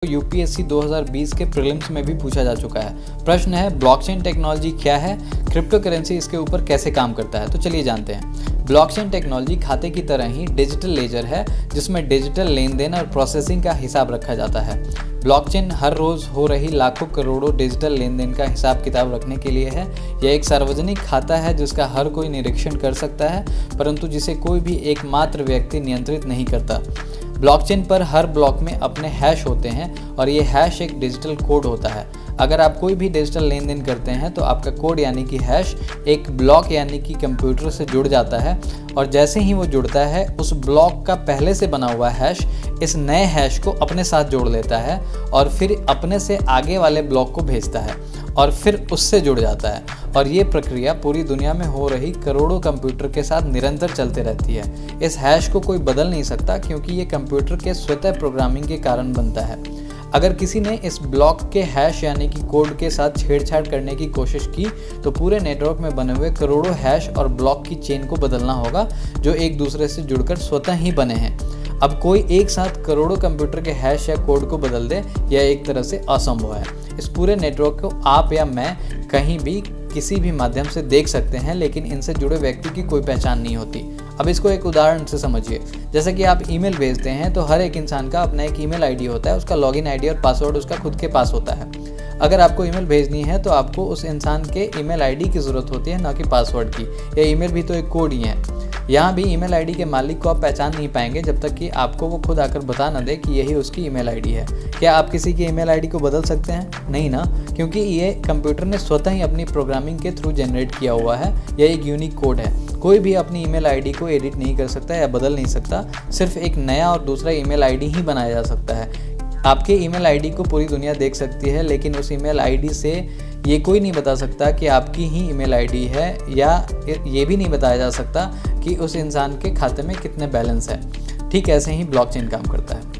UPSC 2020 के prelims में भी पूछा जा चुका है। प्रश्न है ब्लॉकचेन टेक्नोलॉजी क्या है, क्रिप्टो करेंसी इसके ऊपर कैसे काम करता है। तो चलिए जानते हैं। ब्लॉकचेन टेक्नोलॉजी खाते की तरह ही डिजिटल लेजर है जिसमें डिजिटल लेन देन और प्रोसेसिंग का हिसाब रखा जाता है। ब्लॉकचेन हर रोज हो रही लाखों करोड़ों डिजिटल लेन देन का हिसाब किताब रखने के लिए है। यह एक सार्वजनिक खाता है जिसका हर कोई निरीक्षण कर सकता है, परंतु जिसे कोई भी एकमात्र व्यक्ति नियंत्रित नहीं करता। ब्लॉकचेन पर हर ब्लॉक में अपने हैश होते हैं और ये हैश एक डिजिटल कोड होता है। अगर आप कोई भी डिजिटल लेन देन करते हैं तो आपका कोड यानी कि हैश एक ब्लॉक यानी कि कंप्यूटर से जुड़ जाता है और जैसे ही वो जुड़ता है उस ब्लॉक का पहले से बना हुआ हैश इस नए हैश को अपने साथ जोड़ लेता है और फिर अपने से आगे वाले ब्लॉक को भेजता है और फिर उससे जुड़ जाता है। और ये प्रक्रिया पूरी दुनिया में हो रही करोड़ों कंप्यूटर के साथ निरंतर चलते रहती है। इस हैश को कोई बदल नहीं सकता क्योंकि ये कंप्यूटर के स्वतः प्रोग्रामिंग के कारण बनता है। अगर किसी ने इस ब्लॉक के हैश यानी कि कोड के साथ छेड़छाड़ करने की कोशिश की तो पूरे नेटवर्क में बने हुए करोड़ों हैश और ब्लॉक की चेन को बदलना होगा जो एक दूसरे से जुड़कर स्वतः ही बने हैं। अब कोई एक साथ करोड़ों कंप्यूटर के हैश या कोड को बदल दे यह एक तरह से असंभव है। इस पूरे नेटवर्क को आप या मैं कहीं भी किसी भी माध्यम से देख सकते हैं, लेकिन इनसे जुड़े व्यक्ति की कोई पहचान नहीं होती। अब इसको एक उदाहरण से समझिए। जैसे कि आप ईमेल भेजते हैं तो हर एक इंसान का अपना एक ईमेल आईडी होता है, उसका लॉगिन आईडी और पासवर्ड उसका खुद के पास होता है। अगर आपको ईमेल भेजनी है तो आपको उस इंसान के ईमेल आईडी की ज़रूरत होती है, ना कि पासवर्ड की। यह ईमेल भी तो एक कोड ही है। यहाँ भी ईमेल आईडी के मालिक को आप पहचान नहीं पाएंगे जब तक कि आपको वो खुद आकर बता ना दे कि यही उसकी ईमेल आईडी है। क्या आप किसी की ईमेल आईडी को बदल सकते हैं? नहीं ना, क्योंकि ये कंप्यूटर ने स्वतः ही अपनी प्रोग्रामिंग के थ्रू जनरेट किया हुआ है। यह एक यूनिक कोड है। कोई भी अपनी ईमेल आईडी को एडिट नहीं कर सकता या बदल नहीं सकता। सिर्फ एक नया और दूसरा ईमेल आईडी ही बनाया जा सकता है। आपके ईमेल आईडी को पूरी दुनिया देख सकती है, लेकिन उस ईमेल आईडी से ये कोई नहीं बता सकता कि आपकी ही ईमेल आईडी है, या ये भी नहीं बताया जा सकता कि उस इंसान के खाते में कितने बैलेंस है। ठीक ऐसे ही ब्लॉकचेन काम करता है।